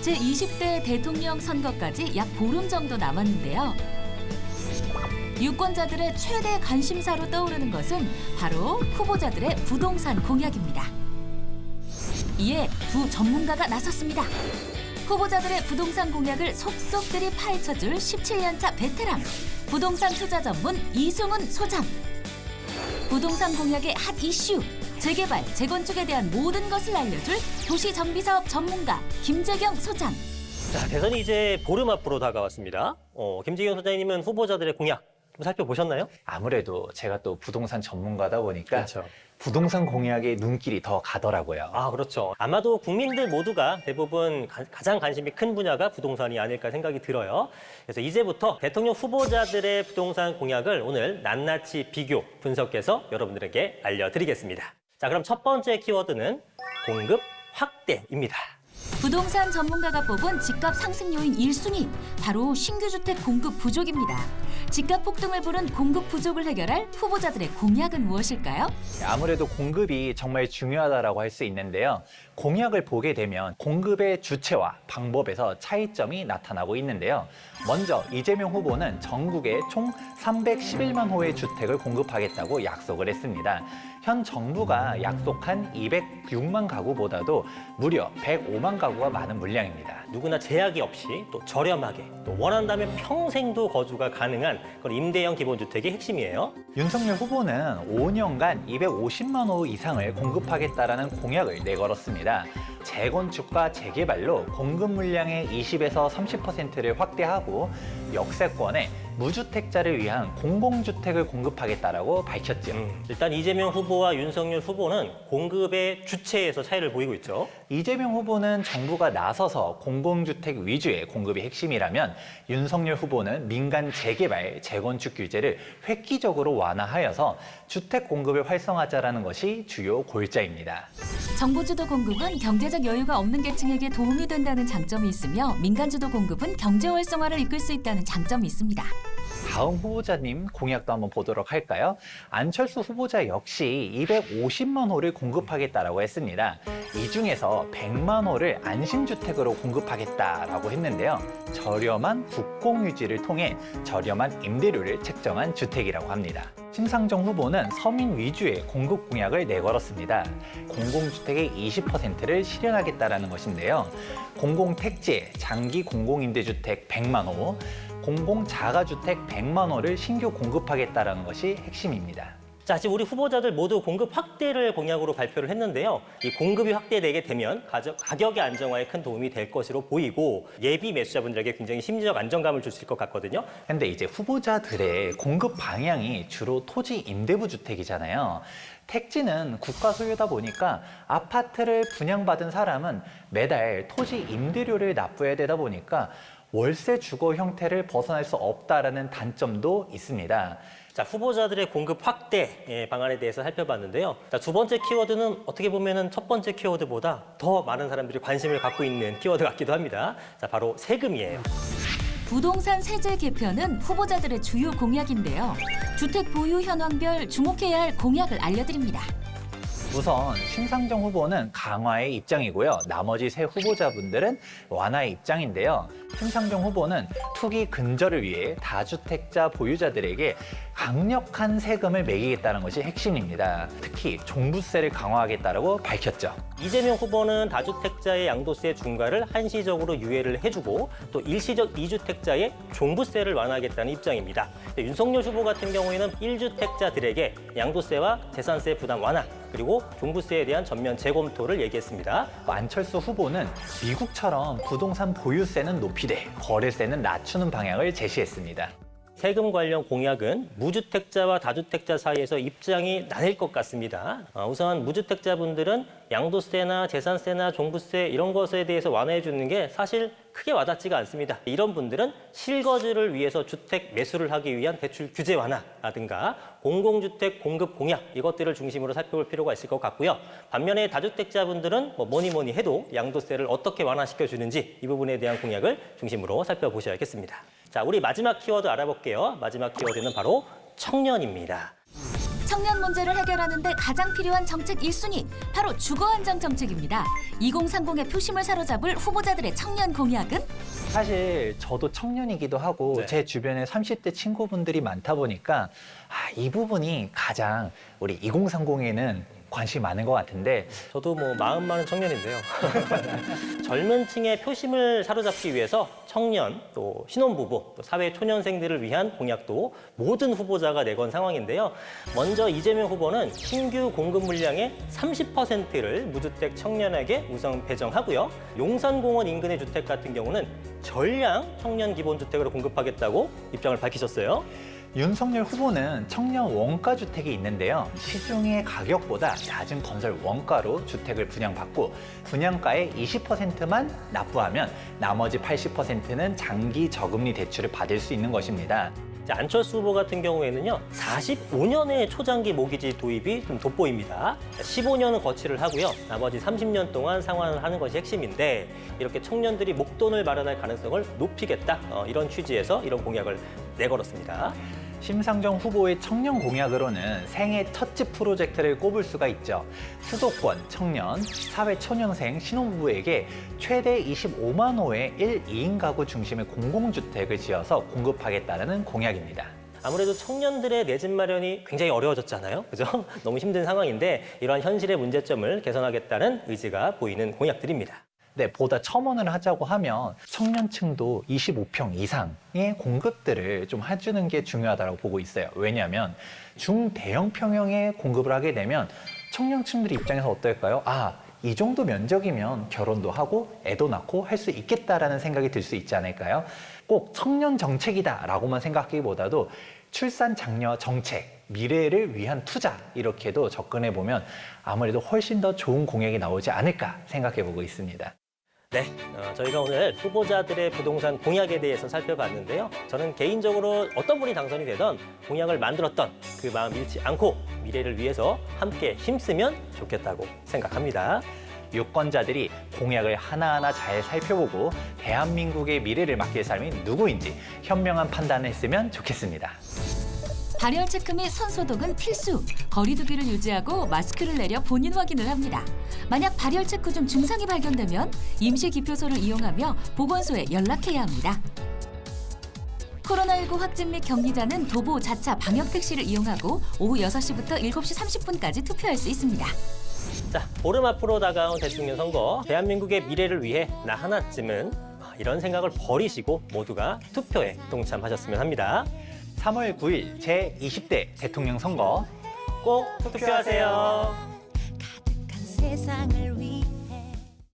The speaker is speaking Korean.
제20대 대통령 선거까지 약 보름 정도 남았는데요. 유권자들의 최대 관심사로 떠오르는 것은 바로 후보자들의 부동산 공약입니다. 이에 두 전문가가 나섰습니다. 후보자들의 부동산 공약을 속속들이 파헤쳐줄 17년차 베테랑, 부동산 투자 전문 이승훈 소장. 부동산 공약의 핫 이슈, 재개발, 재건축에 대한 모든 것을 알려줄 도시정비사업 전문가 김재경 소장. 자, 대선이 이제 보름 앞으로 다가왔습니다. 김재경 소장님은 후보자들의 공약 좀 살펴보셨나요? 아무래도 제가 또 부동산 전문가다 보니까 그렇죠. 부동산 공약에 눈길이 더 가더라고요. 아, 그렇죠. 아마도 국민들 모두가 대부분 가장 관심이 큰 분야가 부동산이 아닐까 생각이 들어요. 그래서 이제부터 대통령 후보자들의 부동산 공약을 오늘 낱낱이 비교, 분석해서 여러분들에게 알려드리겠습니다. 자, 그럼 첫 번째 키워드는 공급 확대입니다. 부동산 전문가가 뽑은 집값 상승 요인 1순위, 바로 신규 주택 공급 부족입니다. 집값 폭등을 부른 공급 부족을 해결할 후보자들의 공약은 무엇일까요? 아무래도 공급이 정말 중요하다고 할 수 있는데요. 공약을 보게 되면 공급의 주체와 방법에서 차이점이 나타나고 있는데요. 먼저 이재명 후보는 전국에 총 311만 호의 주택을 공급하겠다고 약속을 했습니다. 현 정부가 약속한 206만 가구보다도 무려 105만 가구가 많은 물량입니다. 누구나 제약이 없이 또 저렴하게 또 원한다면 평생도 거주가 가능한 그런 임대형 기본주택이 핵심이에요. 윤석열 후보는 5년간 250만 호 이상을 공급하겠다라는 공약을 내걸었습니다. 재건축과 재개발로 공급 물량의 20에서 30%를 확대하고 역세권에 무주택자를 위한 공공주택을 공급하겠다라고 밝혔죠. 일단 이재명 후보와 윤석열 후보는 공급의 주체에서 차이를 보이고 있죠. 이재명 후보는 정부가 나서서 공공주택 위주의 공급이 핵심이라면 윤석열 후보는 민간 재개발, 재건축 규제를 획기적으로 완화하여서 주택 공급을 활성화하자라는 것이 주요 골자입니다. 정부주도 공급은 경제적 여유가 없는 계층에게 도움이 된다는 장점이 있으며 민간주도 공급은 경제 활성화를 이끌 수 있다는 장점이 있습니다. 다음 후보자님 공약도 한번 보도록 할까요? 안철수 후보자 역시 250만 호를 공급하겠다라고 했습니다. 이 중에서 100만 호를 안심주택으로 공급하겠다라고 했는데요. 저렴한 국공 유지를 통해 저렴한 임대료를 책정한 주택이라고 합니다. 심상정 후보는 서민 위주의 공급 공약을 내걸었습니다. 공공주택의 20%를 실현하겠다라는 것인데요. 공공택지, 장기 공공임대주택 100만 호, 공공자가주택 100만 호를 신규 공급하겠다는 것이 핵심입니다. 자, 지금 우리 후보자들 모두 공급 확대를 공약으로 발표를 했는데요. 이 공급이 확대되게 되면 가격의 안정화에 큰 도움이 될 것으로 보이고 예비 매수자분들에게 굉장히 심리적 안정감을 줄 것 같거든요. 근데 이제 후보자들의 공급 방향이 주로 토지 임대부 주택이잖아요. 택지는 국가 소유다 보니까 아파트를 분양받은 사람은 매달 토지 임대료를 납부해야 되다 보니까 월세 주거 형태를 벗어날 수 없다라는 단점도 있습니다. 자, 후보자들의 공급 확대 방안에 대해서 살펴봤는데요. 자, 두 번째 키워드는 어떻게 보면은 첫 번째 키워드보다 더 많은 사람들이 관심을 갖고 있는 키워드 같기도 합니다. 자, 바로 세금이에요. 부동산 세제 개편은 후보자들의 주요 공약인데요. 주택 보유 현황별 주목해야 할 공약을 알려드립니다. 우선 심상정 후보는 강화의 입장이고요. 나머지 세 후보자분들은 완화의 입장인데요. 심상정 후보는 투기 근절을 위해 다주택자 보유자들에게 강력한 세금을 매기겠다는 것이 핵심입니다. 특히 종부세를 강화하겠다고 밝혔죠. 이재명 후보는 다주택자의 양도세 중과를 한시적으로 유예를 해주고 또 일시적 2주택자의 종부세를 완화하겠다는 입장입니다. 윤석열 후보 같은 경우에는 1주택자들에게 양도세와 재산세 부담 완화 그리고 종부세에 대한 전면 재검토를 얘기했습니다. 안철수 후보는 미국처럼 부동산 보유세는 높이되 거래세는 낮추는 방향을 제시했습니다. 세금 관련 공약은 무주택자와 다주택자 사이에서 입장이 나뉠 것 같습니다. 우선 무주택자분들은 양도세나 재산세나 종부세 이런 것에 대해서 완화해 주는 게 사실 크게 와닿지가 않습니다. 이런 분들은 실거주를 위해서 주택 매수를 하기 위한 대출 규제 완화라든가 공공주택 공급 공약 이것들을 중심으로 살펴볼 필요가 있을 것 같고요. 반면에 다주택자분들은 뭐니 해도 양도세를 어떻게 완화시켜 주는지 이 부분에 대한 공약을 중심으로 살펴보셔야겠습니다. 자, 우리 마지막 키워드 알아볼게요. 마지막 키워드는 바로 청년입니다. 청년 문제를 해결하는 데 가장 필요한 정책 1순위, 바로 주거안정 정책입니다. 2030의 표심을 사로잡을 후보자들의 청년 공약은? 사실 저도 청년이기도 하고 네. 제 주변에 30대 친구분들이 많다 보니까 이 부분이 가장 우리 2030에는 관심이 많은 것 같은데 저도 뭐 마음 많은 청년인데요. 젊은 층의 표심을 사로잡기 위해서 청년, 또 신혼부부, 또 사회 초년생들을 위한 공약도 모든 후보자가 내건 상황인데요. 먼저 이재명 후보는 신규 공급 물량의 30%를 무주택 청년에게 우선 배정하고요. 용산공원 인근의 주택 같은 경우는 전량 청년 기본주택으로 공급하겠다고 입장을 밝히셨어요. 윤석열 후보는 청년 원가 주택이 있는데요. 시중의 가격보다 낮은 건설 원가로 주택을 분양받고 분양가의 20%만 납부하면 나머지 80%는 장기 저금리 대출을 받을 수 있는 것입니다. 안철수 후보 같은 경우에는요, 45년의 초장기 모기지 도입이 좀 돋보입니다. 15년은 거치를 하고요, 나머지 30년 동안 상환을 하는 것이 핵심인데 이렇게 청년들이 목돈을 마련할 가능성을 높이겠다, 이런 취지에서 이런 공약을 내걸었습니다. 심상정 후보의 청년 공약으로는 생애 첫집 프로젝트를 꼽을 수가 있죠. 수도권 청년, 사회 초년생 신혼부부에게 최대 25만 호의 1, 2인 가구 중심의 공공주택을 지어서 공급하겠다는 공약입니다. 아무래도 청년들의 내 집 마련이 굉장히 어려워졌잖아요. 그죠? 너무 힘든 상황인데 이러한 현실의 문제점을 개선하겠다는 의지가 보이는 공약들입니다. 네, 보다 첨언을 하자고 하면 청년층도 25평 이상의 공급들을 좀 해주는 게 중요하다고 보고 있어요. 왜냐하면 중대형 평형의 공급을 하게 되면 청년층들 입장에서 어떨까요? 이 정도 면적이면 결혼도 하고 애도 낳고 할 수 있겠다라는 생각이 들 수 있지 않을까요? 꼭 청년 정책이다라고만 생각하기보다도 출산 장려 정책, 미래를 위한 투자 이렇게도 접근해 보면 아무래도 훨씬 더 좋은 공약이 나오지 않을까 생각해 보고 있습니다. 네, 저희가 오늘 후보자들의 부동산 공약에 대해서 살펴봤는데요. 저는 개인적으로 어떤 분이 당선이 되던 공약을 만들었던 그 마음 잃지 않고 미래를 위해서 함께 힘쓰면 좋겠다고 생각합니다. 유권자들이 공약을 하나하나 잘 살펴보고 대한민국의 미래를 맡길 사람이 누구인지 현명한 판단을 했으면 좋겠습니다. 발열 체크 및 손 소독은 필수. 거리 두기를 유지하고 마스크를 내려 본인 확인을 합니다. 만약 발열 체크 중 증상이 발견되면 임시 기표소를 이용하며 보건소에 연락해야 합니다. 코로나19 확진 및 격리자는 도보 자차 방역 택시를 이용하고 오후 6시부터 7시 30분까지 투표할 수 있습니다. 자, 보름 앞으로 다가온 대통령 선거, 대한민국의 미래를 위해 나 하나쯤은 이런 생각을 버리시고 모두가 투표에 동참하셨으면 합니다. 3월 9일 제20대 대통령 선거 꼭 투표하세요. 가득한 세상을